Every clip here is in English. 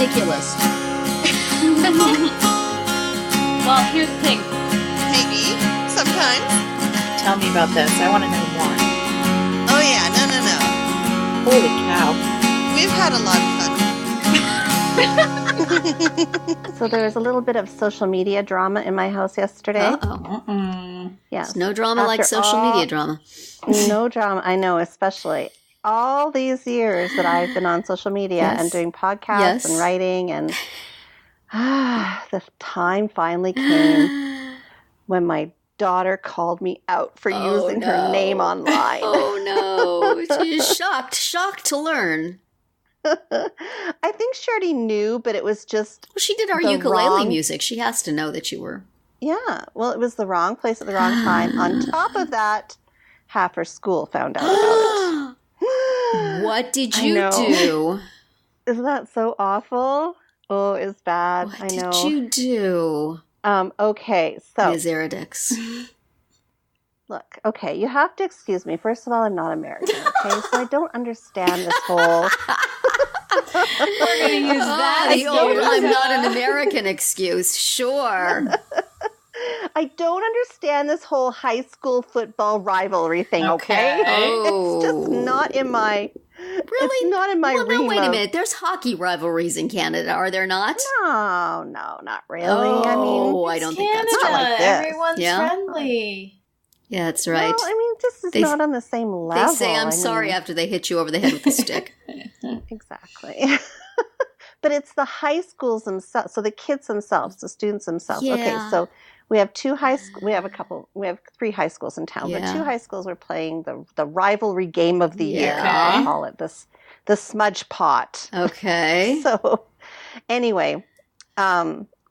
ridiculous. Well, here's the thing. Maybe. Sometimes. Tell me about this. I want to know more. Oh, yeah. No. Holy cow. We've had a lot of fun. So there was a little bit of social media drama in my house yesterday. Uh-oh. Yes. It's no drama like social media drama. No drama. I know, especially all these years that I've been on social media and doing podcasts and writing, and the time finally came when my daughter called me out for using her name online. Oh no. She's shocked to learn. I think she already knew, but it was just... Well, she did our ukulele music. She has to know that you were... Yeah. Well, it was the wrong place at the wrong time. On top of that, half her school found out about it. What did you do? Isn't that so awful? Oh, it's bad. I know. What did you do? Okay, so... Ms. Eridix. Look, okay, you have to excuse me. First of all, I'm not American, okay? So I don't understand this whole... We're going to use that. The old I'm not an American excuse. Sure. I don't understand this whole high school football rivalry thing, okay? Oh. It's just not in my... Really? It's not in my Well, no, realm wait a of- minute. There's hockey rivalries in Canada, are there not? No, not really. Oh, I mean... I don't Canada. think that's not true. like this. Everyone's Yeah? friendly. Yeah, that's right. No, I mean, this is not on the same level. They say I'm sorry after they hit you over the head with a stick. Exactly. But it's the high schools themselves, so the kids themselves, the students themselves. Yeah. Okay, so we have we have 3 high schools in town, but 2 high schools were playing the rivalry game of the year. I call it the smudge pot. Okay. So anyway,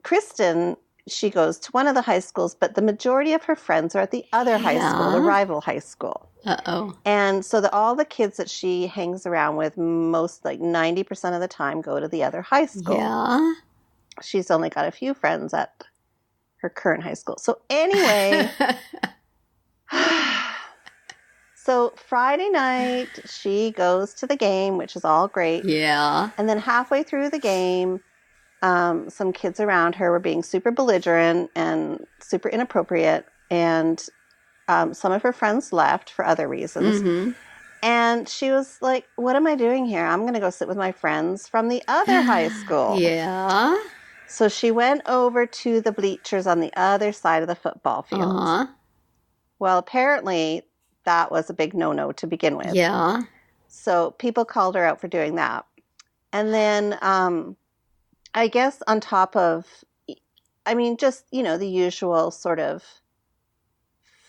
Kristen, she goes to one of the high schools, but the majority of her friends are at the other high school, the rival high school. Uh-oh. And so all the kids that she hangs around with, most like 90% of the time, go to the other high school. Yeah. She's only got a few friends at her current high school. So anyway, so Friday night, she goes to the game, which is all great. Yeah. And then halfway through the game, some kids around her were being super belligerent and super inappropriate. And some of her friends left for other reasons. Mm-hmm. And she was like, what am I doing here? I'm going to go sit with my friends from the other high school. Yeah. So she went over to the bleachers on the other side of the football field. Uh-huh. Well, apparently that was a big no-no to begin with. Yeah. So people called her out for doing that. And then I guess on top of, I mean, just, the usual sort of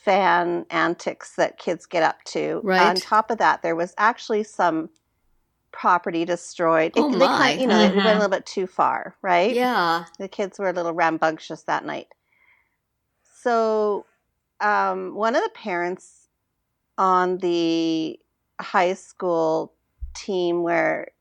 fan antics that kids get up to. Right. On top of that, there was actually some property destroyed. Oh, my. They went a little bit too far, right? Yeah. The kids were a little rambunctious that night. So one of the parents on the high school team where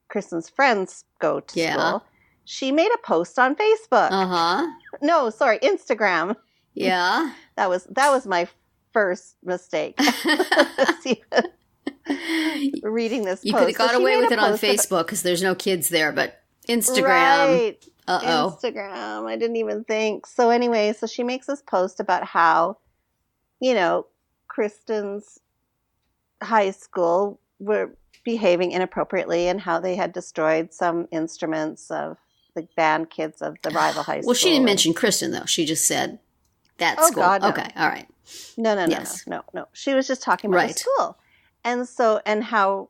Kristen's friends go to school, she made a post on Facebook. Uh-huh. No, sorry, Instagram. Yeah. That was my first mistake. Reading this You post. could have got away with it on Facebook because there's no kids there, but Instagram. Right. Uh-oh. Instagram. I didn't even think. So anyway, so she makes this post about how, Kristen's high school were behaving inappropriately and how they had destroyed some instruments of the band kids of the rival high school. Well, she didn't mention Kristen, though. She just said that school. God, no. Okay, all right. No. She was just talking about the school. And so, and how,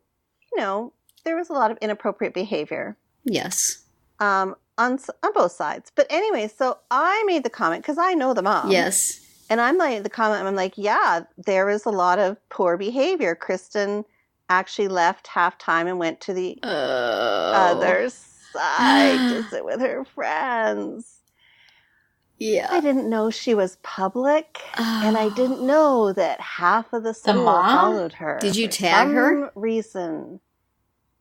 there was a lot of inappropriate behavior. Yes. On both sides. But anyway, so I made the comment because I know the mom. Yes. And I'm like, I'm like, yeah, there was a lot of poor behavior. Kristen actually left halftime and went to the other side to sit with her friends. Yeah. I didn't know she was public, and I didn't know that half of the school followed her. Did you tag her? For some reason,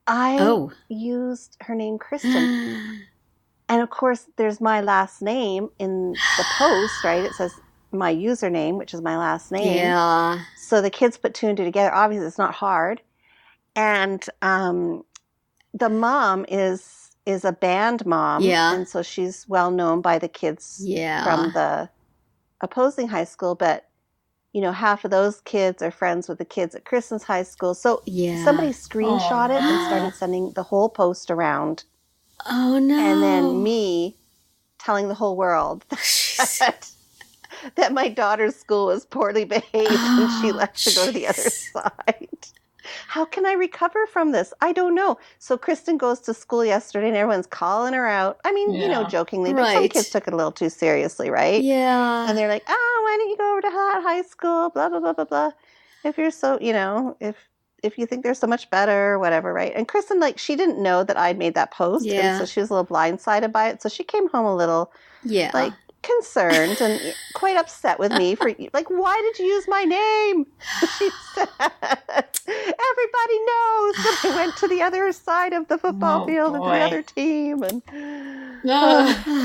I used her name Kristen. And of course, there's my last name in the post, right? It says my username, which is my last name. Yeah. So the kids put 2 and 2 together. Obviously, it's not hard. And the mom is is a band mom. Yeah. And so she's well known by the kids from the opposing high school. But, half of those kids are friends with the kids at Kristen's high school. So somebody screenshot it and started sending the whole post around. Oh, no. And then me telling the whole world that my daughter's school was poorly behaved and she left to go to the other side. How can I recover from this? I don't know. So Kristen goes to school yesterday and everyone's calling her out. I mean, jokingly, but some kids took it a little too seriously, right? Yeah. And they're like, why don't you go over to that high school? Blah, blah, blah, blah, blah. If you're so, if you think they're so much better or whatever, right? And Kristen, she didn't know that I'd made that post. Yeah. And so she was a little blindsided by it. So she came home a little, concerned and quite upset with me for, why did you use my name? She said, everybody knows that I went to the other side of the football field and to the other team. And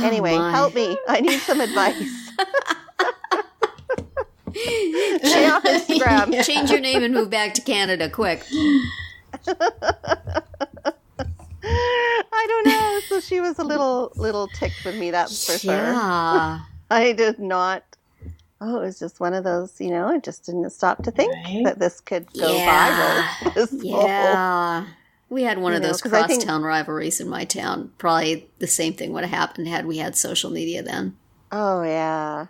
anyway, help me. I need some advice. Change your name and move back to Canada, quick. I don't know. So she was a little ticked with me, that's for sure. Yeah. I did not. Oh, it was just one of those, I just didn't stop to think that this could go viral. Yeah. We had one of those crosstown rivalries in my town. Probably the same thing would have happened had we had social media then. Oh, yeah.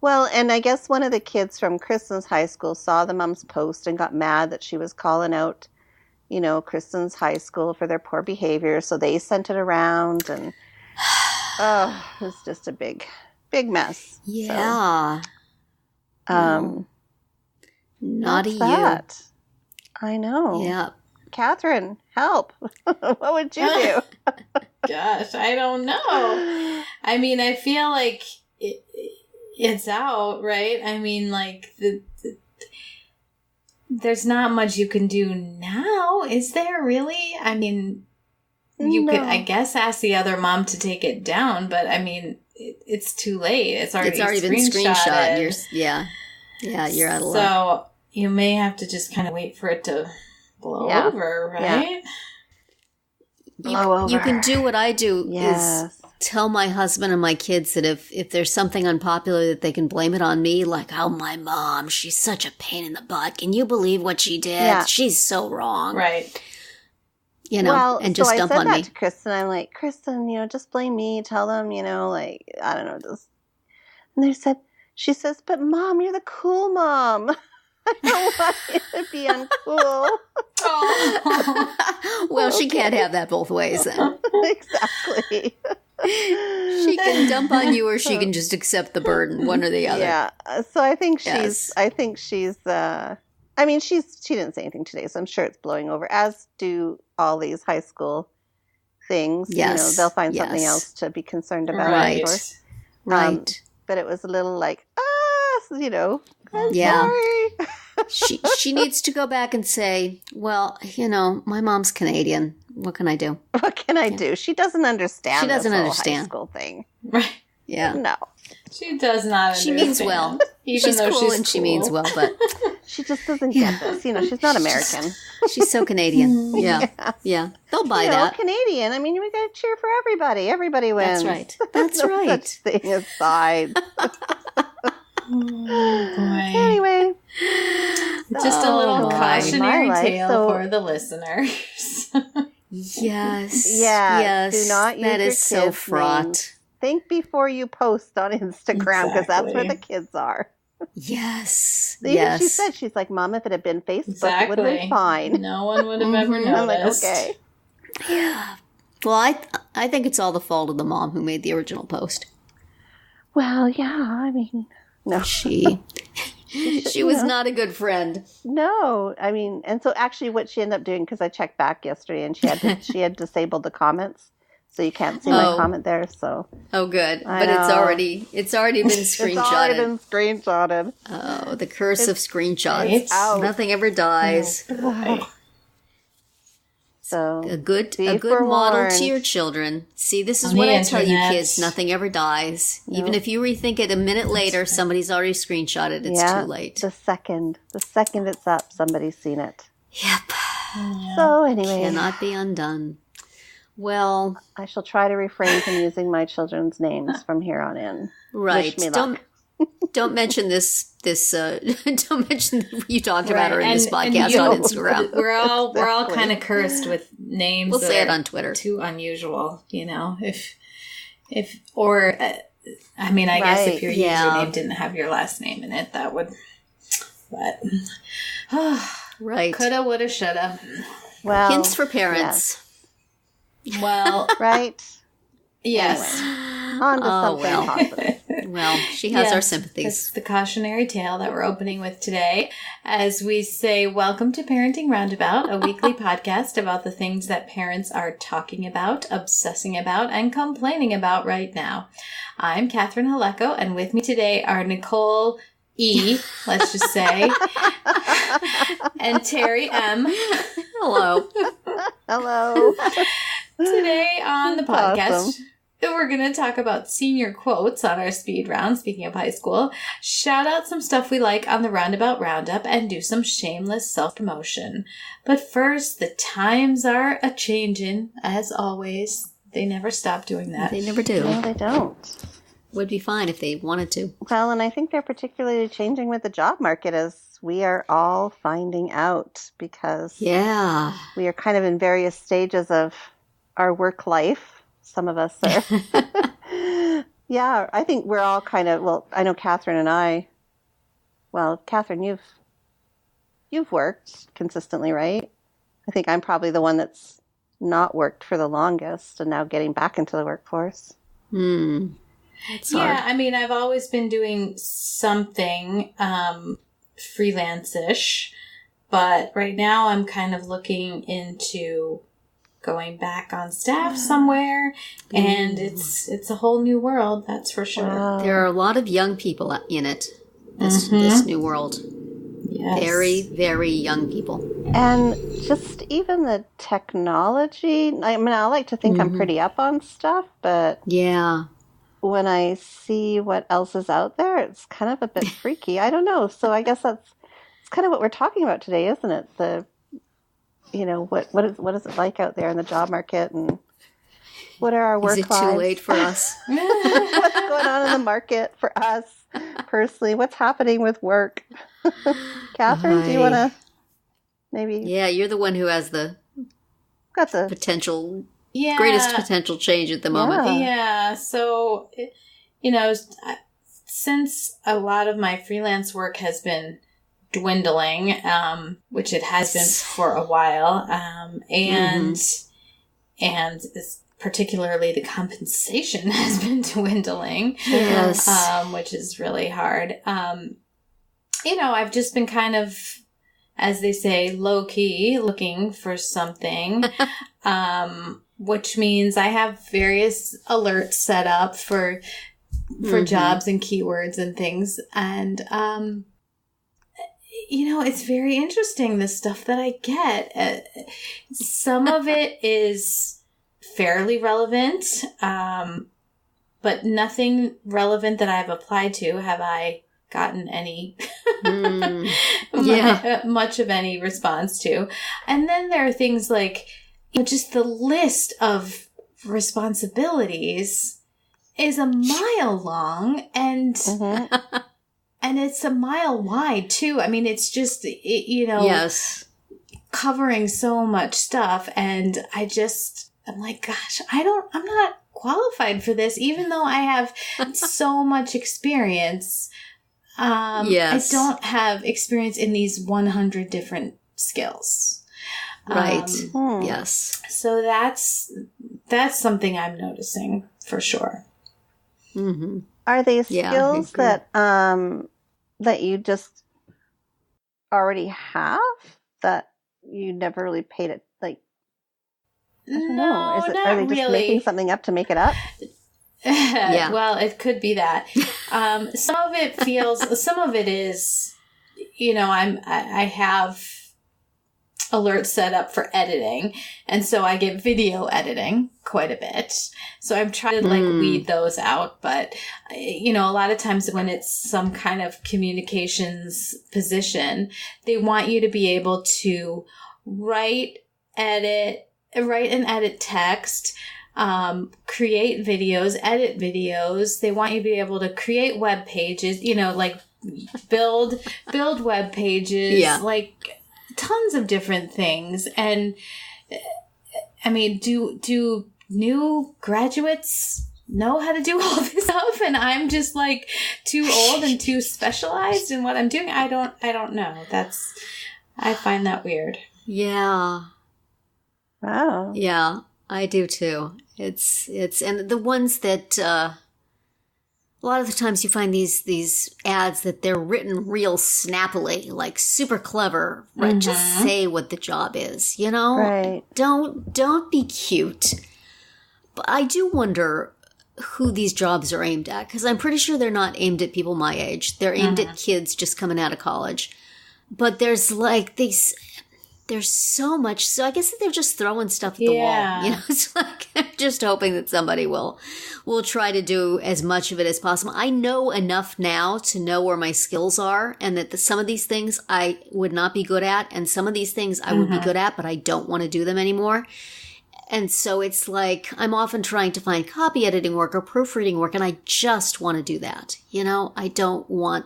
Well, and I guess one of the kids from Kristen's high school saw the mom's post and got mad that she was calling out, Kristen's high school for their poor behavior. So they sent it around and, it was just a big mess. Yeah. So, naughty you. That? I know. Yeah. Catherine, help. What would you do? Gosh, I don't know. I mean, I feel like it's out, right? I mean, there's not much you can do now, is there really? I mean, you could, I guess, ask the other mom to take it down, but I mean, it's too late. It's already been screenshotted. You're out of luck. So you may have to just kind of wait for it to blow over, right? You can do what I do is tell my husband and my kids that if there's something unpopular that they can blame it on me, like, oh, my mom, she's such a pain in the butt. Can you believe what she did? Yeah. She's so wrong. Right. And just dump on me. I said that to Kristen. I'm like, Kristen, just blame me. Tell them, I don't know. Just. And she says, but Mom, you're the cool mom. I don't want you to be uncool. Well, she can't have that both ways then. Exactly. She can dump on you or she can just accept the burden, one or the other. Yeah. So I think she's, she didn't say anything today, so I'm sure it's blowing over, as do all these high school things. Yes. They'll find something else to be concerned about. Right. Of course. Right. But it was a little like, I'm sorry. She needs to go back and say, well, my mom's Canadian. What can I do? What can I do? She doesn't understand. She doesn't this whole understand high school thing. Right. Yeah. No. She does not understand. She means well. She's cool and she means well, but she just doesn't get this. She's not American. She's so Canadian. Yeah. Yeah. They'll buy that. Canadian. I mean, we got to cheer for everybody. Everybody wins. That's right. That's no right. Such thing aside. Boy. Anyway. Just a little cautionary tale for the listeners. Yes. Yeah. Yes. Do not use that your is so kids' fraught. names. Think before you post on Instagram, because that's where the kids are. Yes. Even she said, she's like, Mom, if it had been Facebook, it would have been fine. No one would have ever noticed. I'm like, okay. Yeah. Well, I think it's all the fault of the mom who made the original post. Well, yeah, I mean, no. She was not a good friend. No, I mean, and so actually what she ended up doing, because I checked back yesterday and she had disabled the comments. So you can't see my comment there. So good, but it's already been screenshotted. It's already been screenshotted. Oh, the curse of screenshots! It's Nothing ever dies. So a good model to your children. See, this is what I tell you, kids: nothing ever dies. Nope. Even if you rethink it a minute later, somebody's already screenshotted. It's too late. The second it's up, somebody's seen it. Yep. So anyway, cannot be undone. Well, I shall try to refrain from using my children's names from here on in. Right. Wish me luck. Don't mention this. Don't mention you talked about her in this podcast on Instagram. We're all kind of cursed with names. We'll say it on Twitter. Too unusual, I mean, I guess if your username didn't have your last name in it, that would. But right, coulda, woulda, shoulda. Well, hints for parents. Yes. Well, right. Yes. Anyway, on to something positive. Well, she has our sympathies. That's the cautionary tale that we're opening with today. As we say, welcome to Parenting Roundabout, a weekly podcast about the things that parents are talking about, obsessing about, and complaining about right now. I'm Catherine Haleko, and with me today are Nicole E, let's just say, and Terri M. Hello. Hello. Today on the podcast, awesome. We're going to talk about senior quotes on our speed round, speaking of high school, shout out some stuff we like on the Roundabout Roundup, and do some shameless self-promotion. But first, the times are a-changin', as always. They never stop doing that. They never do. No, they don't. Would be fine if they wanted to. Well, and I think they're particularly changing with the job market, as we are all finding out, because we are kind of in various stages of our work life. Some of us are. Yeah, I think we're all kind of, well, I know Catherine and I, well, Catherine, you've worked consistently, right? I think I'm probably the one that's not worked for the longest and now getting back into the workforce. It's hard. I mean, I've always been doing something freelance-ish, but right now I'm kind of looking into going back on staff somewhere, and it's a whole new world, that's for sure. Wow. There are a lot of young people in it, this new world. Yes. Very, very young people. And just even the technology, I mean, I like to think I'm pretty up on stuff, but when I see what else is out there, it's kind of a bit freaky. I don't know. So I guess it's kind of what we're talking about today, isn't it? What is it like out there in the job market, and what are our work lives? Is it too late for us? What's going on in the market for us personally? What's happening with work? Catherine, do you want to maybe? Yeah, you're the one who has the potential, greatest potential change at the moment. Yeah, so, since a lot of my freelance work has been dwindling, which it has been for a while, and particularly the compensation has been dwindling, which is really hard. I've just been kind of, as they say, low-key looking for something, which means I have various alerts set up for jobs and keywords and things, and it's very interesting, the stuff that I get. Some of it is fairly relevant, but nothing relevant that I've applied to have I gotten any much of any response to. And then there are things like, just the list of responsibilities is a mile long, and and it's a mile wide too. I mean, it's just, covering so much stuff. And I'm like, gosh, I'm not qualified for this, even though I have so much experience. I don't have experience in these 100 different skills. Right. Yes. So that's something I'm noticing for sure. Mm-hmm. Are they skills that you just already have that you never really paid it? Like, I don't know. Are they just making something up to make it up? Well, it could be that. Some of it is, I have alerts set up for editing, and so I get video editing quite a bit. So I'm trying to weed those out, but a lot of times when it's some kind of communications position, they want you to be able to write, edit, write and edit text, create videos, edit videos. They want you to be able to create web pages, like build web pages, like tons of different things. And I mean, do new graduates know how to do all this stuff? And I'm just like too old and too specialized in what I'm doing. I don't know. I find that weird. Yeah. Wow. Yeah, I do too. It's and the ones that a lot of the times you find these ads that they're written real snappily, like super clever, right? Just say what the job is, Right. Don't be cute. But I do wonder who these jobs are aimed at, because I'm pretty sure they're not aimed at people my age. They're aimed at kids just coming out of college. But there's there's so much. So I guess that they're just throwing stuff at the wall. It's like they're just hoping that somebody will try to do as much of it as possible. I know enough now to know where my skills are, and that some of these things I would not be good at, and some of these things I would be good at, but I don't want to do them anymore. And so it's like I'm often trying to find copy editing work or proofreading work, and I just want to do that. I don't want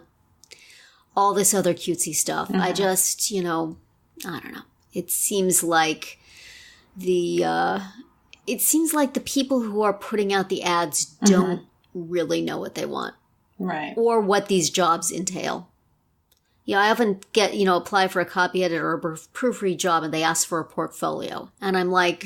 all this other cutesy stuff. I just, I don't know. It seems like the people who are putting out the ads don't really know what they want. Right. Or what these jobs entail. I often get, apply for a copy editor or a proofread job, and they ask for a portfolio. And I'm like,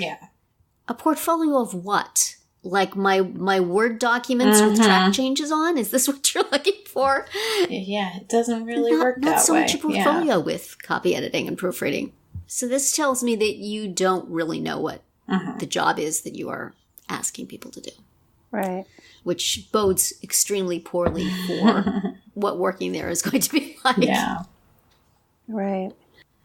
a portfolio of what? Like my Word documents with track changes on? Is this what you're looking for? Yeah, it doesn't really work that way. Not so much a portfolio with copy editing and proofreading. So this tells me that you don't really know what the job is that you are asking people to do. Right. Which bodes extremely poorly for what working there is going to be like. Yeah. Right.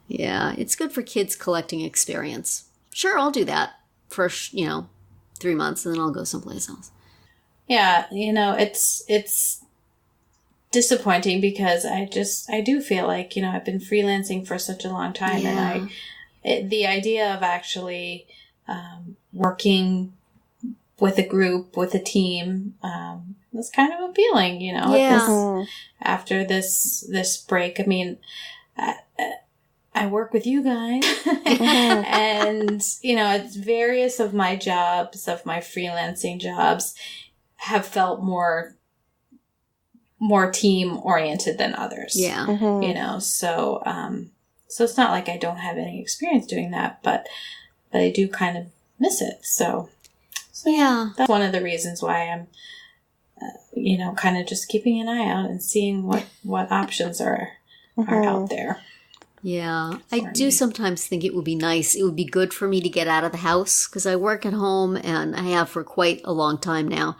Yeah, it's good for kids collecting experience. Sure, I'll do that for, 3 months, and then I'll go someplace else. Yeah, it's disappointing because I do feel like, I've been freelancing for such a long time, and the idea of actually working with a group, with a team, was kind of appealing, after this break. I mean, I work with you guys and, it's various of my jobs, of my freelancing jobs have felt more team oriented than others. Yeah. So it's not like I don't have any experience doing that, but I do kind of miss it. So yeah, that's one of the reasons why I'm, kind of just keeping an eye out and seeing what options are out there. Yeah, I do sometimes think it would be nice. It would be good for me to get out of the house because I work at home and I have for quite a long time now.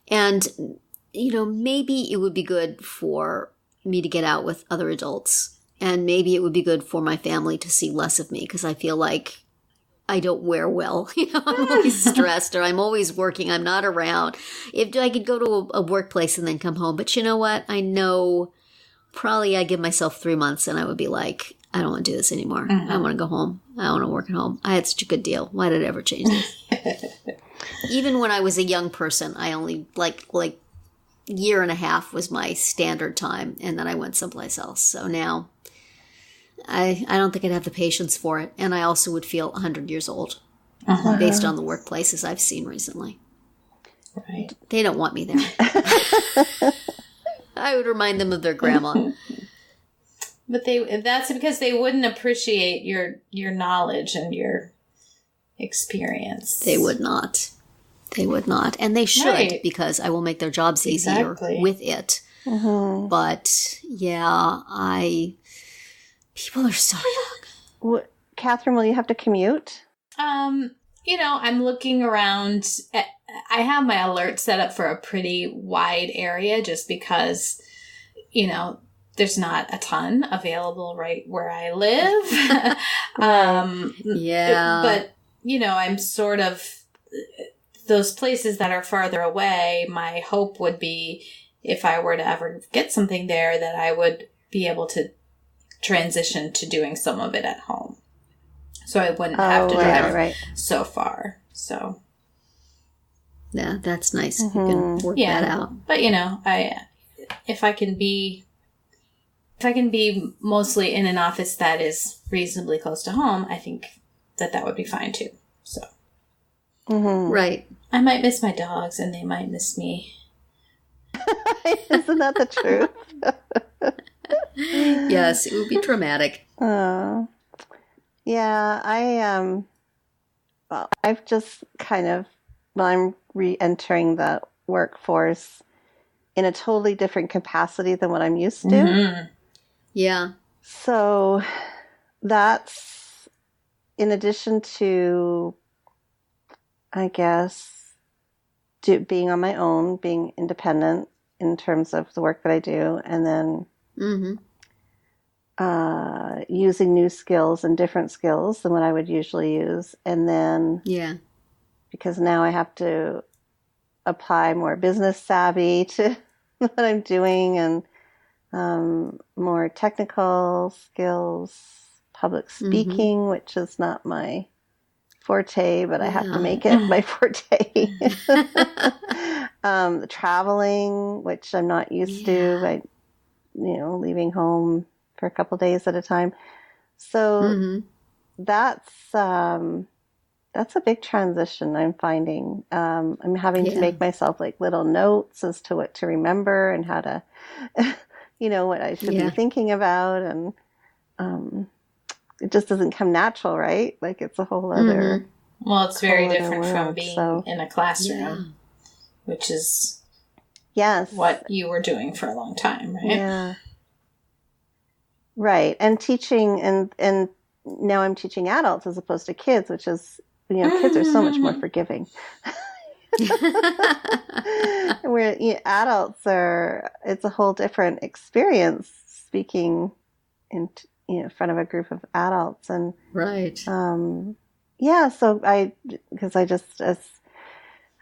And, maybe it would be good for me to get out with other adults. And maybe it would be good for my family to see less of me because I feel like I don't wear well. I'm always stressed or I'm always working. I'm not around. If I could go to a workplace and then come home. But you know what? I know probably I give myself 3 months and I would be like, I don't want to do this anymore. I want to go home. I want to work at home. I had such a good deal. Why did I ever change this? Even when I was a young person, I only like year and a half was my standard time. And then I went someplace else. So now I don't think I'd have the patience for it. And I also would feel 100 years old based on the workplaces I've seen recently. Right. They don't want me there. I would remind them of their grandma. But that's because they wouldn't appreciate your knowledge and your experience. They would not. They would not. And they should, because I will make their jobs easier with it. But yeah, people are so young. Catherine, will you have to commute? I'm looking around. I have my alert set up for a pretty wide area just because, there's not a ton available right where I live. But, I'm sort of those places that are farther away. My hope would be if I were to ever get something there that I would be able to transition to doing some of it at home. so I wouldn't have to drive right. so far. So yeah, that's nice. You can work that out. But if I can be mostly in an office that is reasonably close to home, I think that would be fine too. So right. I might miss my dogs, and they might miss me. Isn't that the truth? Yes, it would be traumatic. Yeah, I've just I'm re-entering the workforce in a totally different capacity than what I'm used to. Mm-hmm. Yeah. So that's in addition to, I guess, being on my own, being independent in terms of the work that I do, and then using new skills and different skills than what I would usually use. And then, because now I have to apply more business savvy to what I'm doing, and more technical skills, public speaking, which is not my forte, but I have to make it my forte. Traveling, which I'm not used to, leaving home for a couple days at a time. So that's a big transition I'm finding. I'm having to make myself like little notes as to what to remember and how to, what I should be thinking about. And it just doesn't come natural, right? Like it's a whole other... Well, it's very different from being in a classroom, which is what you were doing for a long time, right? Yeah. Right. And teaching, and now I'm teaching adults as opposed to kids, which is, kids are so much more forgiving. Where adults it's a whole different experience speaking in front of a group of adults. And right. So because I just,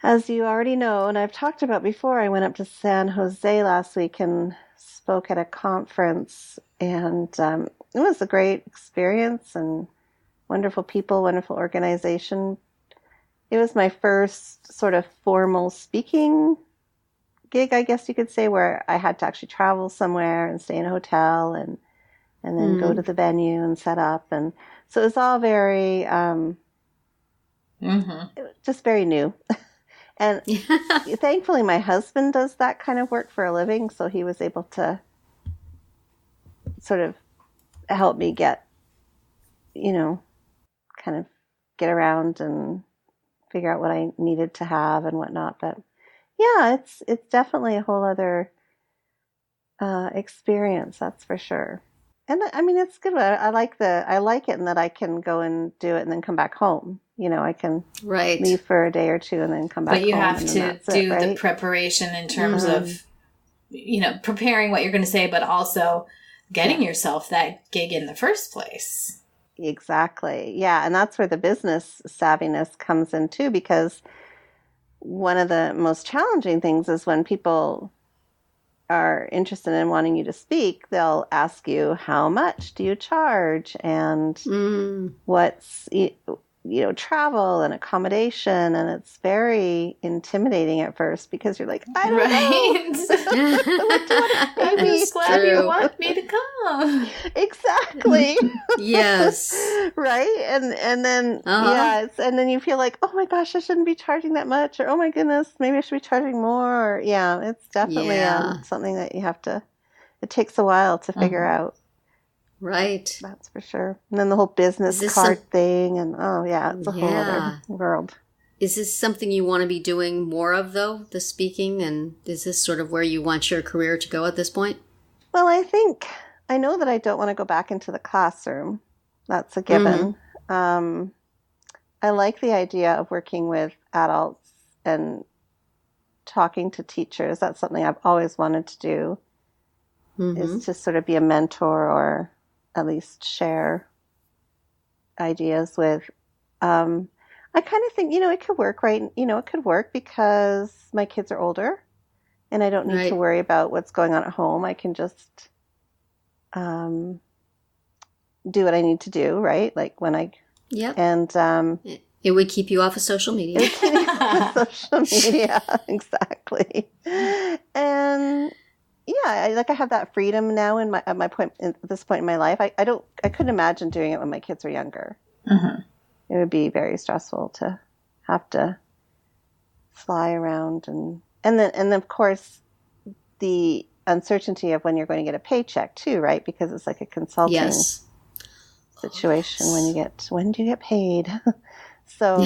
as you already know, and I've talked about before, I went up to San Jose last week and spoke at a conference, and it was a great experience and wonderful people, wonderful organization. It was my first sort of formal speaking gig, I guess you could say, where I had to actually travel somewhere and stay in a hotel and then go to the venue and set up. And so it was all very, just very new. And thankfully my husband does that kind of work for a living, so he was able to sort of help me get, kind of get around and figure out what I needed to have and whatnot. But yeah, it's definitely a whole other experience, that's for sure. And I mean, it's good. I like it in that I can go and do it and then come back home. I can leave for a day or two and then come back home. But you have to do the preparation in terms of, preparing what you're going to say, but also getting yourself that gig in the first place. Exactly. Yeah. And that's where the business savviness comes in too, because one of the most challenging things is when people are interested in wanting you to speak, they'll ask you, how much do you charge? And what's, travel and accommodation. And it's very intimidating at first because you're like, I don't know. What do you want to pay me? I'm just glad you want me to come. Exactly. Yes. Right. And then, and then you feel like, oh my gosh, I shouldn't be charging that much. Or, oh my goodness, maybe I should be charging more. Or, it's definitely something that you have to, it takes a while to figure out. Right. That's for sure. And then the whole business card thing, and it's a whole other world. Is this something you want to be doing more of, though, the speaking? And is this sort of where you want your career to go at this point? Well, I know that I don't want to go back into the classroom. That's a given. I like the idea of working with adults and talking to teachers. That's something I've always wanted to do, is to sort of be a mentor or at least share ideas with. I kind of think, it could work, right? It could work because my kids are older and I don't need to worry about what's going on at home. I can just do what I need to do, right? Like when I Yep. And it would keep you off of social media. Social media, exactly. And I have that freedom now at this point in my life. I couldn't imagine doing it when my kids were younger. Mm-hmm. It would be very stressful to have to fly around and then of course the uncertainty of when you're going to get a paycheck too, right? Because it's like a consulting situation. When do you get paid? So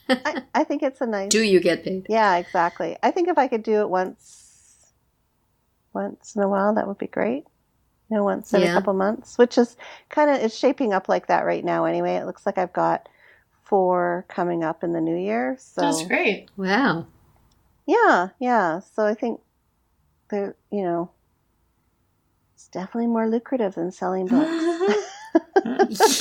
I think it's a nice. Do you get paid? Yeah, exactly. I think if I could do it once in a while, that would be great. Once every couple months, which is it's shaping up like that right now. Anyway, it looks like I've got 4 coming up in the new year. So that's great. Wow. Yeah. So I think there, it's definitely more lucrative than selling books.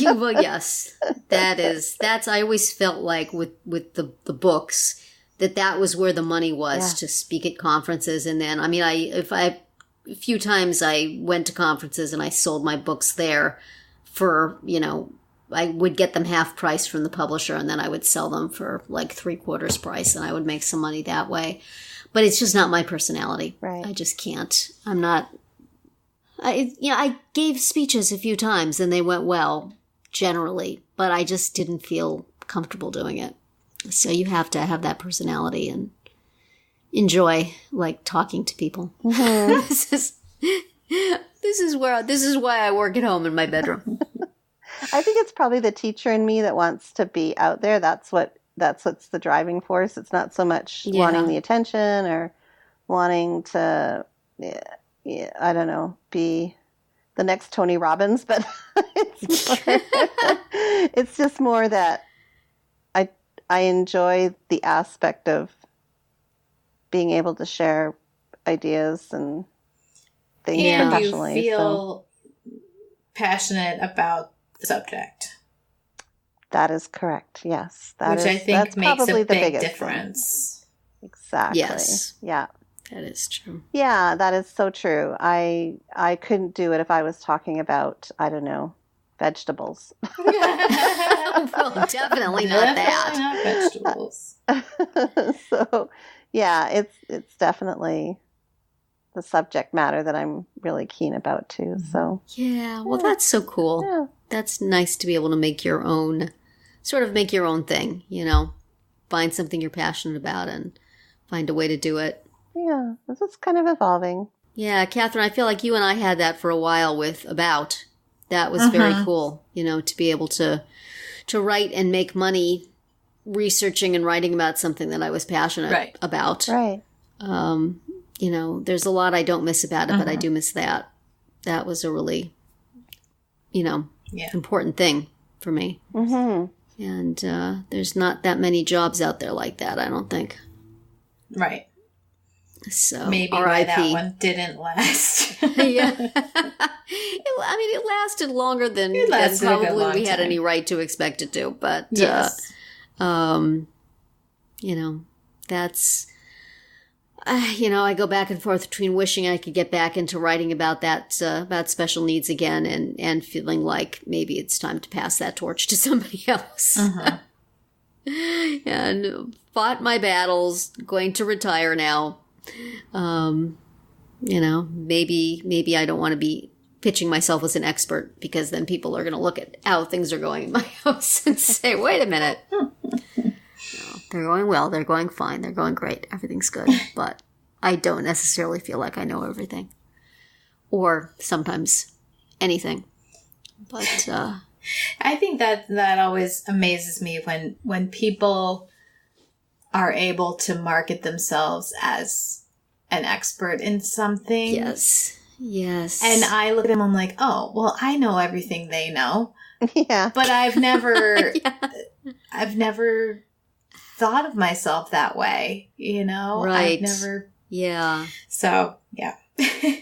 Well, yes, that's. I always felt like with the books that was where the money was to speak at conferences, and then a few times I went to conferences and I sold my books there for I would get them half price from the publisher, and then I would sell them for like 3/4 price, and I would make some money that way. But it's just not my personality. Right. I just can't. I'm not. I gave speeches a few times and they went well, generally, but I just didn't feel comfortable doing it. So you have to have that personality and enjoy talking to people. Mm-hmm. This is why I work at home in my bedroom. I think it's probably the teacher in me that wants to be out there. That's what's the driving force. It's not so much wanting the attention or wanting to I don't know, be the next Tony Robbins, but it's just more that I enjoy the aspect of being able to share ideas and things professionally. And you feel passionate about the subject. That is correct. Yes, I think that's makes probably a the big biggest difference. Thing. Exactly. Yes. Yeah. That is true. Yeah, that is so true. I couldn't do it if I was talking about, I don't know, vegetables. Well, definitely not that. Not vegetables. So, yeah, it's definitely the subject matter that I'm really keen about too. So, yeah, well, that's so cool. Yeah. That's nice to be able to make your own thing, find something you're passionate about and find a way to do it. Yeah, this is kind of evolving. Yeah, Catherine, I feel like you and I had that for a while with About. That was very cool, to be able to write and make money researching and writing about something that I was passionate about. Right. There's a lot I don't miss about it, but I do miss that. That was a really, important thing for me. Mm-hmm. And there's not that many jobs out there like that, I don't think. Right. So maybe why that one didn't last. Yeah. It lasted longer than probably we had any right to expect it to. But, yes. That's, I go back and forth between wishing I could get back into writing about that, about special needs again and feeling like maybe it's time to pass that torch to somebody else. And fought my battles, going to retire now. Maybe I don't want to be pitching myself as an expert because then people are going to look at how things are going in my house and say, wait a minute. No, they're going well. They're going fine. They're going great. Everything's good. But I don't necessarily feel like I know everything or sometimes anything. But, I think that always amazes me when people are able to market themselves as an expert in something. Yes. And I look at them, I'm like, oh, well, I know everything they know. Yeah. But I've never, I've never thought of myself that way, Right. I've never. Yeah. So, yeah.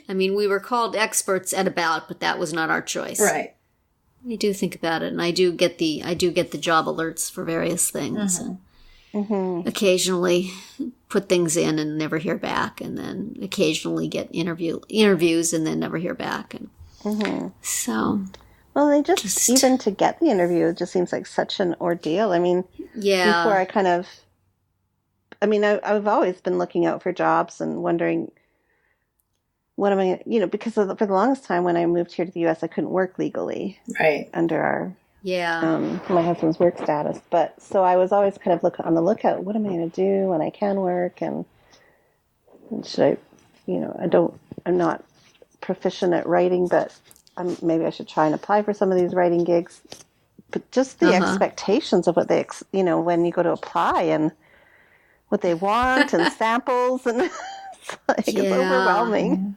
We were called experts at About, but that was not our choice. Right. I do think about it, and I do get the job alerts for various things. Mm-hmm. And occasionally put things in and never hear back, and then occasionally get interviews and then never hear back. And so, Well, they just even to get the interview, it just seems like such an ordeal. I mean, before I've always been looking out for jobs and wondering, what am I, because for the longest time when I moved here to the U.S., I couldn't work legally. Right. Under our, my husband's work status. But so I was always kind of on the lookout, what am I going to do when I can work? And should I, I'm not proficient at writing, but maybe I should try and apply for some of these writing gigs. But just the expectations of what they, when you go to apply and what they want and samples, and it's overwhelming.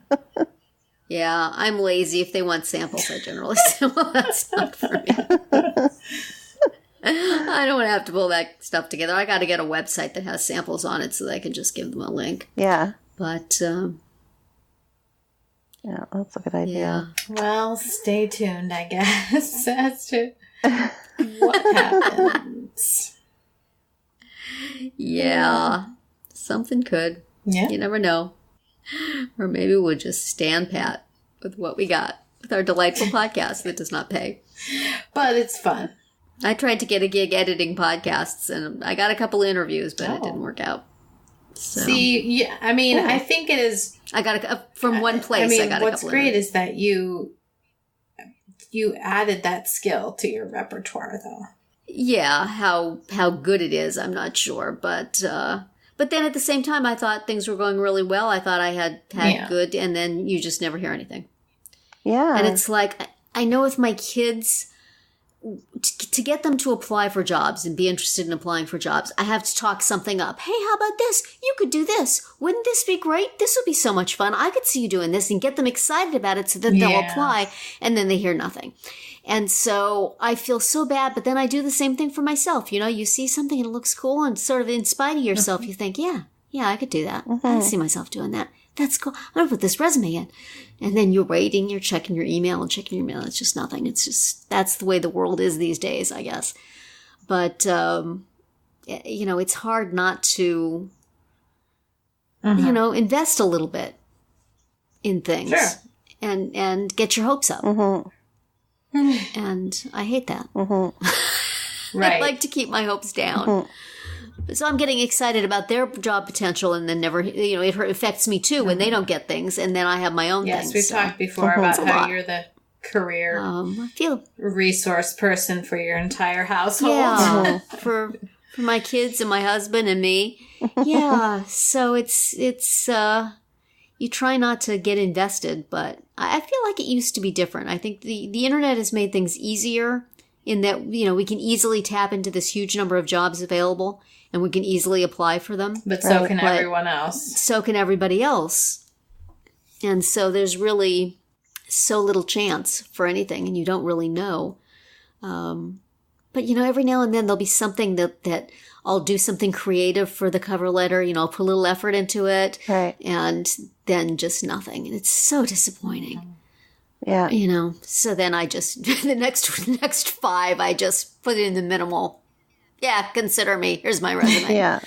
Yeah, I'm lazy. If they want samples, I generally say, well, that's not for me. I don't want to have to pull that stuff together. I got to get a website that has samples on it so that I can just give them a link. Yeah. But, yeah, that's a good idea. Yeah. Well, stay tuned, I guess, as to what happens. Yeah. Something could. Yeah. You never know. Or maybe we'll just stand pat with what we got with our delightful podcast that does not pay. But it's fun. I tried to get a gig editing podcasts, and I got a couple interviews, but it didn't work out. So. See, yeah, I mean, I think it is... I got from one place. I got a what's couple great is that you added that skill to your repertoire, though. Yeah, how good it is, I'm not sure, but then at the same time, I thought things were going really well. I thought I had good, and then you just never hear anything. Yeah, and it's like I know with my kids. To get them to apply for jobs and be interested in applying for jobs, I have to talk something up. Hey, how about this? You could do this. Wouldn't this be great? This would be so much fun. I could see you doing this, and get them excited about it so that they'll apply, and then they hear nothing. And so I feel so bad, but then I do the same thing for myself. You see something and it looks cool, and sort of in spite of yourself, you think, yeah, I could do that. I can see myself doing that. That's cool. I'm going to put this resume in. And then you're waiting, you're checking your email and checking your mail. It's just nothing. It's just, that's the way the world is these days, I guess. But, it's hard not to, invest a little bit in things and get your hopes up. And I hate that. I like to keep my hopes down. So I'm getting excited about their job potential, and then never, it affects me too when they don't get things, and then I have my own things. Yes, we've talked before about how you're the career resource person for your entire household. Yeah, for my kids and my husband and me. Yeah, so it's you try not to get invested, but I feel like it used to be different. I think the internet has made things easier in that, we can easily tap into this huge number of jobs available, and we can easily apply for them. But so can everyone else. So can everybody else. And so there's really so little chance for anything, and you don't really know. But, every now and then there'll be something that I'll do something creative for the cover letter, put a little effort into it. Right. And then just nothing. And it's so disappointing. Yeah. So then I just, the next 5, I just put it in the minimal. Yeah, consider me. Here's my resume. Yeah.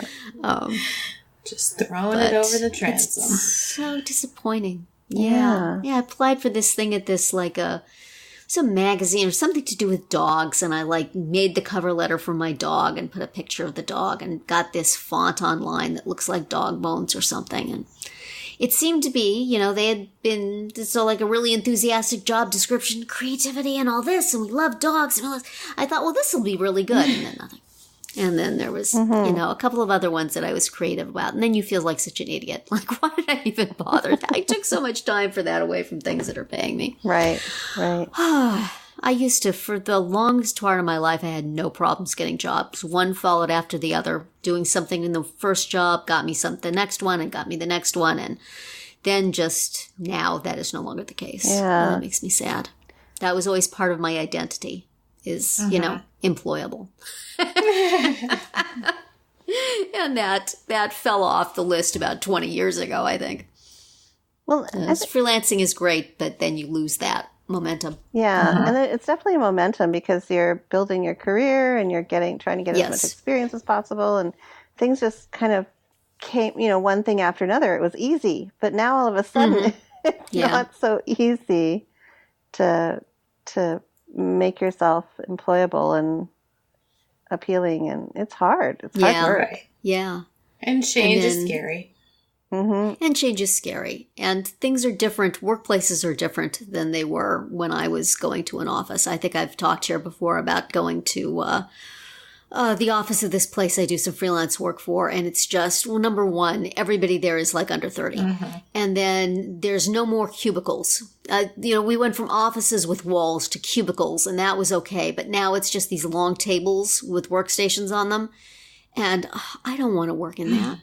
Just throwing it over the transom. It's so disappointing. Yeah. I applied for this thing at this, some magazine or something to do with dogs, and I made the cover letter for my dog and put a picture of the dog and got this font online that looks like dog bones or something. And it seemed to be, they had been a really enthusiastic job description, creativity and all this, and we love dogs. And I thought, well, this will be really good, and then nothing. And then there was, a couple of other ones that I was creative about. And then you feel like such an idiot. Why did I even bother? I took so much time for that away from things that are paying me. Right. I used to, for the longest part of my life, I had no problems getting jobs. One followed after the other. Doing something in the first job got me the next one and got me the next one. And then just now, that is no longer the case. Yeah. That makes me sad. That was always part of my identity is, employable. And that fell off the list about 20 years ago, I think. Well, freelancing is great, but then you lose that momentum. Yeah, and it's definitely a momentum because you're building your career and you're trying to get as much experience as possible, and things just kind of came, one thing after another. It was easy, but now all of a sudden it's not so easy to make yourself employable and appealing, and it's hard. It's hard work. Right. Yeah. And change is scary. Mm-hmm. And change is scary. And things are different. Workplaces are different than they were when I was going to an office. I think I've talked here before about going to the office of this place I do some freelance work for. And it's just, well, number one, everybody there is like under 30. Mm-hmm. And then there's no more cubicles. We went from offices with walls to cubicles, and that was okay. But now it's just these long tables with workstations on them. And I don't want to work in that.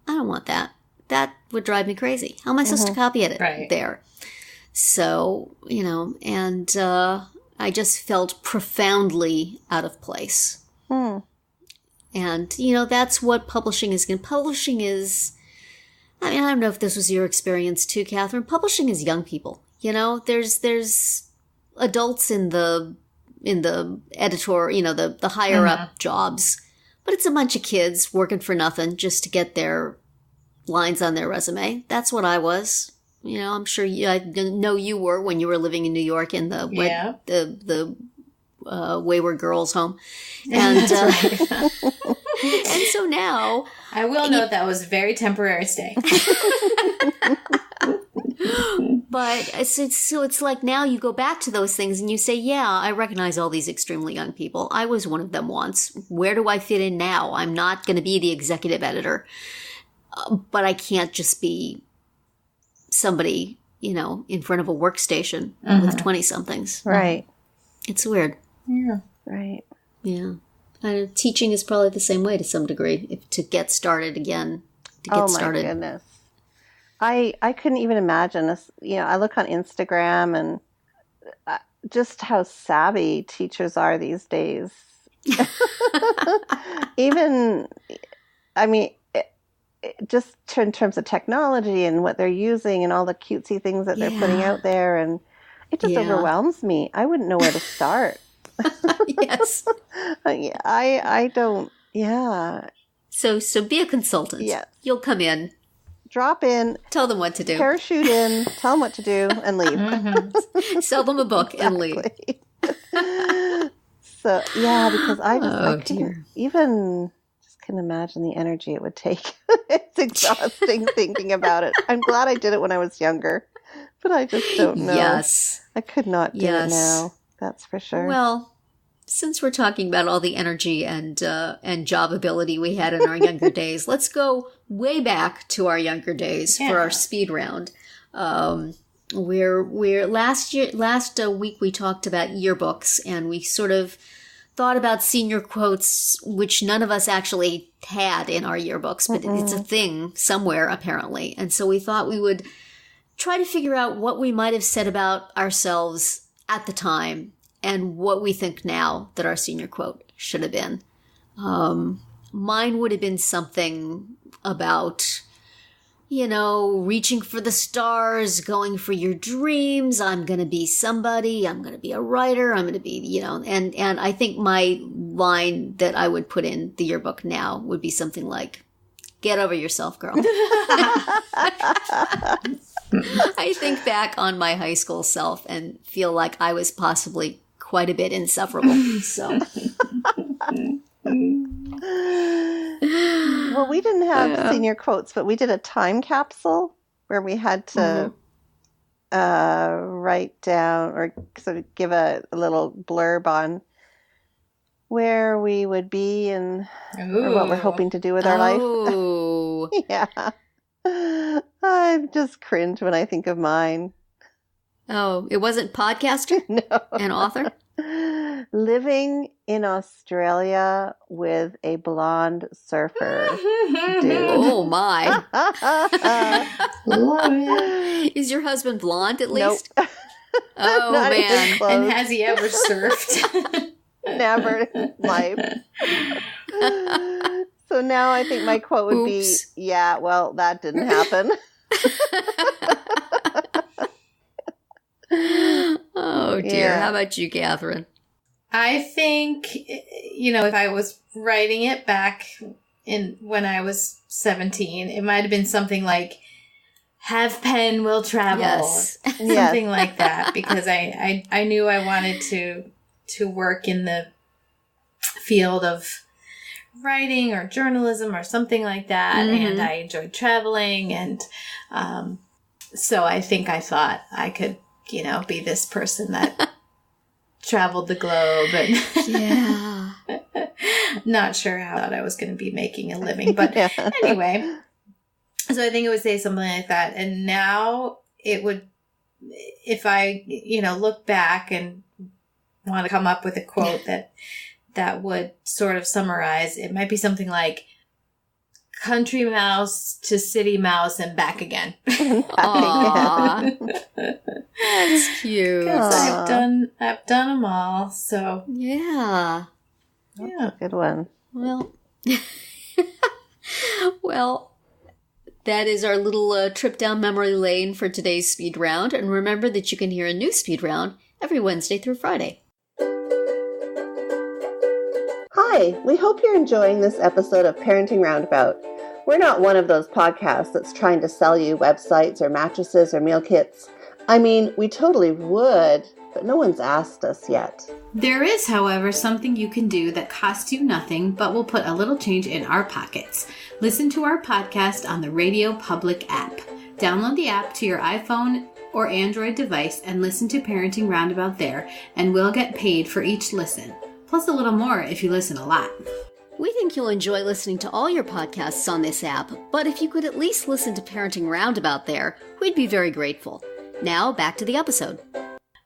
I don't want that. That would drive me crazy. How am I supposed to copy edit there? So, and I just felt profoundly out of place. And, that's what publishing is. Publishing is, I don't know if this was your experience too, Catherine. Publishing is young people. There's adults in the editor, the higher up jobs. But it's a bunch of kids working for nothing just to get their lines on their resume. That's what I was. I'm sure I know you were when you were living in New York in the Wayward Girls home. And and so now I will note that was a very temporary stay. But so it's like now you go back to those things and you say, yeah, I recognize all these extremely young people. I was one of them once. Where do I fit in now? I'm not going to be the executive editor. But I can't just be somebody, in front of a workstation with 20-somethings. Right. It's weird. Yeah. Right. Yeah. Teaching is probably the same way to some degree, to get started again. Oh, my goodness. I couldn't even imagine this. I look on Instagram and just how savvy teachers are these days. Even, just in terms of technology and what they're using and all the cutesy things that they're putting out there. And it just overwhelms me. I wouldn't know where to start. Yes. I don't, So be a consultant. Yeah. You'll come in. Drop in. Tell them what to do. Parachute in. Tell them what to do and leave. Mm-hmm. Sell them a book and leave. So, because I couldn't even just can imagine the energy it would take. It's exhausting thinking about it. I'm glad I did it when I was younger, but I just don't know. Yes. I could not do it now. That's for sure. Well, since we're talking about all the energy and job ability we had in our younger days, let's go way back to our younger days for our speed round. We're last week we talked about yearbooks, and we sort of thought about senior quotes, which none of us actually had in our yearbooks, but it's a thing somewhere apparently. And so we thought we would try to figure out what we might have said about ourselves at the time and what we think now that our senior quote should have been. Mine would have been something about, reaching for the stars, going for your dreams. I'm going to be somebody. I'm going to be a writer. I'm going to be, and I think my line that I would put in the yearbook now would be something like, get over yourself, girl. I think back on my high school self and feel like I was possibly quite a bit insufferable. So, well, we didn't have senior quotes, but we did a time capsule where we had to write down or sort of give a little blurb on where we would be and or what we're hoping to do with our life. Yeah. I just cringe when I think of mine. Oh, it wasn't podcaster? No. An author? Living in Australia with a blonde surfer dude. Oh, my. Is your husband blonde at least? Nope. Oh, man. And has he ever surfed? Never in life. So now I think my quote would be, yeah, well, that didn't happen. Oh, dear. Yeah. How about you, Catherine? I think, if I was writing it back when I was 17, it might have been something like, have pen, will travel. Something like that, because I knew I wanted to work in the field of writing or journalism or something like that. And I enjoyed traveling. And so I think I thought I could, be this person that traveled the globe. And not sure how I was going to be making a living. But anyway, so I think it would say something like that. And now it would, if I, look back and want to come up with a quote that would sort of summarize, it might be something like country mouse to city mouse and back again. Aww. That's cute. Because I've done them all. So yeah. That's a good one. Well, that is our little trip down memory lane for today's speed round. And remember that you can hear a new speed round every Wednesday through Friday. Hi, we hope you're enjoying this episode of Parenting Roundabout. We're not one of those podcasts that's trying to sell you websites or mattresses or meal kits. I mean, we totally would, but no one's asked us yet. There is, however, something you can do that costs you nothing, but will put a little change in our pockets. Listen to our podcast on the Radio Public app. Download the app to your iPhone or Android device and listen to Parenting Roundabout there, and we'll get paid for each listen. Plus a little more if you listen a lot. We think you'll enjoy listening to all your podcasts on this app, but if you could at least listen to Parenting Roundabout there, we'd be very grateful. Now, back to the episode.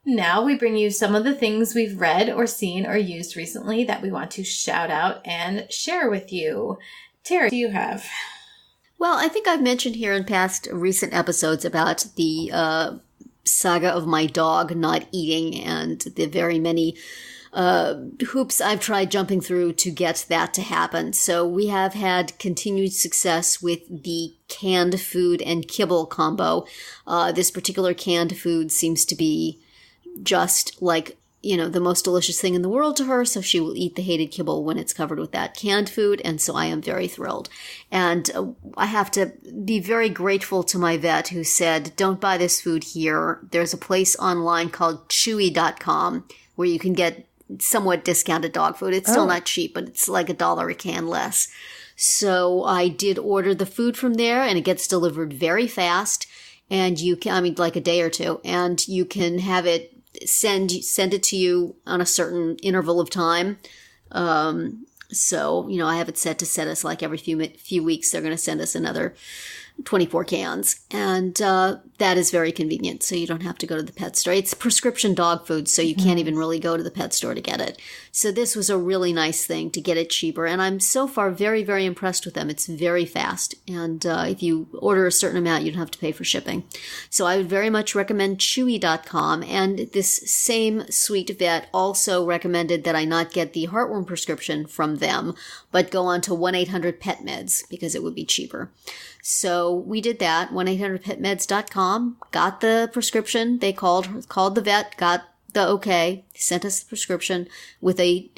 Now we bring you some of the things we've read or seen or used recently that we want to shout out and share with you. Terri, what do you have? Well, I think I've mentioned here in past recent episodes about the saga of my dog not eating and the very many hoops I've tried jumping through to get that to happen. So we have had continued success with the canned food and kibble combo. This particular canned food seems to be just like, the most delicious thing in the world to her. So she will eat the hated kibble when it's covered with that canned food. And so I am very thrilled. And I have to be very grateful to my vet who said, don't buy this food here. There's a place online called chewy.com where you can get somewhat discounted dog food. It's still not cheap, but it's like $1 a can less. So I did order the food from there, and it gets delivered very fast. And you can, like a day or two, and you can have it send it to you on a certain interval of time. So, I have it set us like every few weeks, they're going to send us another 24 cans. And that is very convenient. So you don't have to go to the pet store. It's prescription dog food, so you can't even really go to the pet store to get it. So this was a really nice thing to get it cheaper. And I'm so far very, very impressed with them. It's very fast. And if you order a certain amount, you don't have to pay for shipping. So I would very much recommend chewy.com. And this same sweet vet also recommended that I not get the heartworm prescription from them, but go on to 1-800-PET-MEDS because it would be cheaper. So we did that, 1-800-PetMeds.com, got the prescription. They called the vet, got the okay, sent us the prescription with a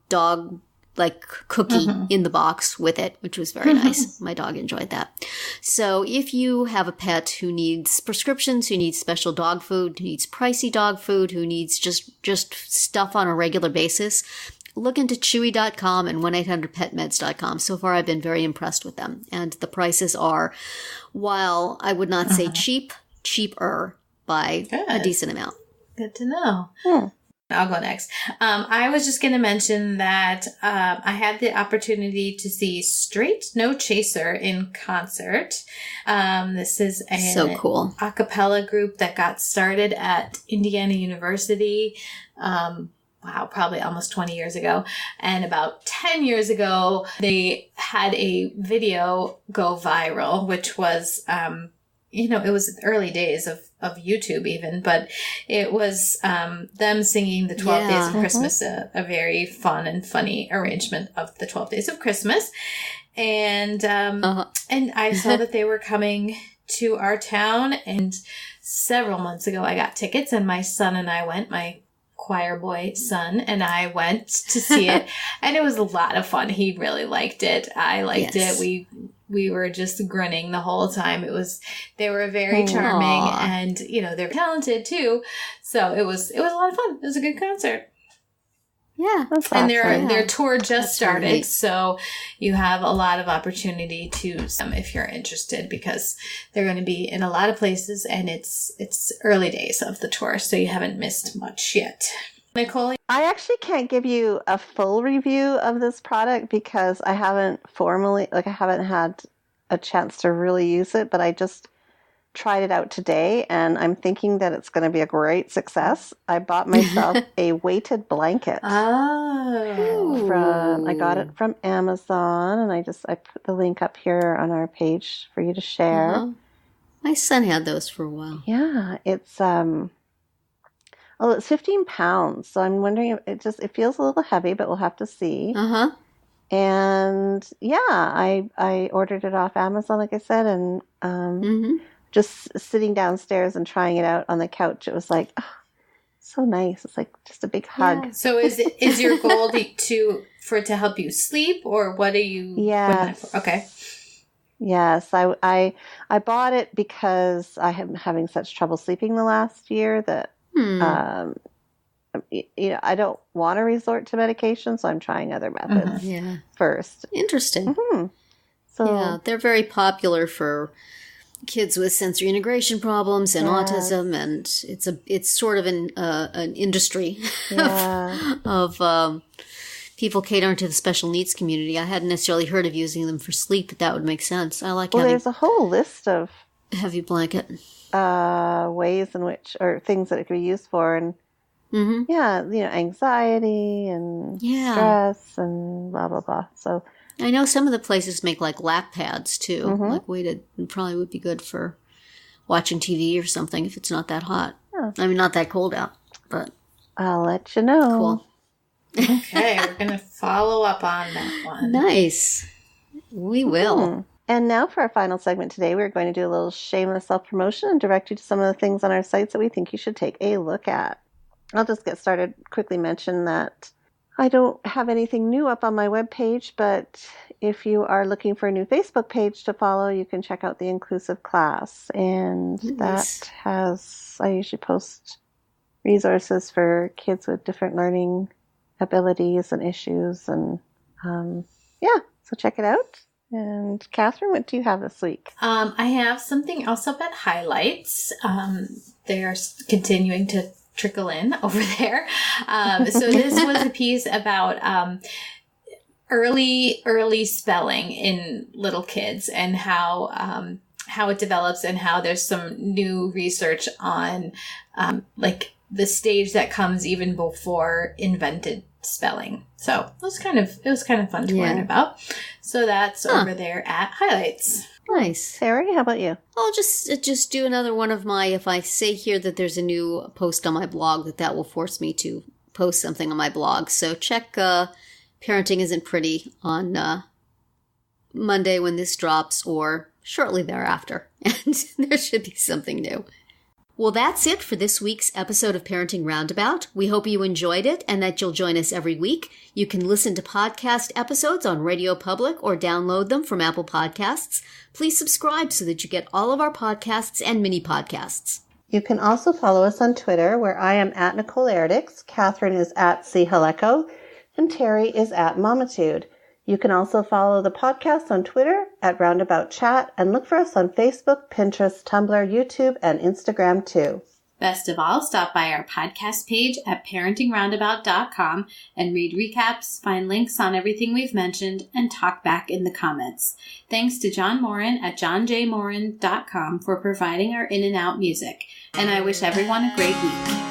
dog like cookie in the box with it, which was very nice. My dog enjoyed that. So if you have a pet who needs prescriptions, who needs special dog food, who needs pricey dog food, who needs just stuff on a regular basis, look into chewy.com and 1-800-PetMeds.com. So far, I've been very impressed with them. And the prices are, while I would not say cheap, cheaper by a decent amount. Good to know. I'll go next. I was just going to mention that I had the opportunity to see Straight No Chaser in concert. This is so cool a cappella group that got started at Indiana University. Probably almost 20 years ago. And about 10 years ago, they had a video go viral, which was, it was the early days of YouTube even, but it was them singing the 12 Days of Christmas, a very fun and funny arrangement of the 12 Days of Christmas. And and I saw that they were coming to our town, and several months ago I got tickets, and my son and I went, my choir boy son and I went to see it, and it was a lot of fun. He really liked it. I liked it. we were just grinning the whole time. They were very charming, and they're talented too. So it was a lot of fun. It was a good concert. Yeah, that's and awesome. their tour just started, so you have a lot of opportunity to if you're interested, because they're going to be in a lot of places, and it's early days of the tour, so you haven't missed much yet. Nicole, I actually can't give you a full review of this product because I haven't had a chance to really use it, but I just tried it out today, and I'm thinking that it's going to be a great success. I bought myself a weighted blanket. I got it from Amazon, and I put the link up here on our page for you to share. Uh-huh. My son had those for a while. Yeah, it's it's 15 pounds, so I'm wondering if it feels a little heavy, but we'll have to see. Uh-huh. And yeah, I ordered it off Amazon, like I said, and just sitting downstairs and trying it out on the couch, it was like, so nice. It's like just a big hug. Yeah. So is your goal for it to help you sleep, or what are you? Yes. Okay. Yes, I bought it because I am having such trouble sleeping the last year that I don't want to resort to medication, so I'm trying other methods first. Interesting. Mm-hmm. So they're very popular for kids with sensory integration problems and autism, and it's sort of an industry of people catering to the special needs community. I hadn't necessarily heard of using them for sleep, but that would make sense. I like there's a whole list of heavy blanket ways in which, or things that it could be used for, and anxiety and stress and blah blah blah. So I know some of the places make like lap pads too, like weighted, and probably would be good for watching TV or something if it's not that hot. Yeah. I mean, not that cold out, but I'll let you know. Cool. Okay, we're going to follow up on that one. Nice. We will. And now for our final segment today, we're going to do a little shameless self-promotion and direct you to some of the things on our sites that we think you should take a look at. I'll just get started, quickly mention that I don't have anything new up on my webpage, but if you are looking for a new Facebook page to follow, you can check out the Inclusive Class. And that I usually post resources for kids with different learning abilities and issues. And so check it out. And Catherine, what do you have this week? I have something else up at Highlights. They're continuing to trickle in over there. So this was a piece about early spelling in little kids, and how it develops, and how there's some new research on like the stage that comes even before invented spelling. So it was kind of fun to learn about. So that's over there at Highlights. Nice. Terri, how about you? I'll just do another one of my, if I say here that there's a new post on my blog, that will force me to post something on my blog. So check Parenting Isn't Pretty on Monday when this drops, or shortly thereafter. And there should be something new. Well, that's it for this week's episode of Parenting Roundabout. We hope you enjoyed it and that you'll join us every week. You can listen to podcast episodes on Radio Public or download them from Apple Podcasts. Please subscribe so that you get all of our podcasts and mini podcasts. You can also follow us on Twitter, where I am at Nicole Erdix, Catherine is at C. Haleko, and Terri is at Momitude. You can also follow the podcast on Twitter at Roundabout Chat, and look for us on Facebook, Pinterest, Tumblr, YouTube, and Instagram too. Best of all, stop by our podcast page at parentingroundabout.com and read recaps, find links on everything we've mentioned, and talk back in the comments. Thanks to John Morin at johnjmorin.com for providing our in and out music. And I wish everyone a great week.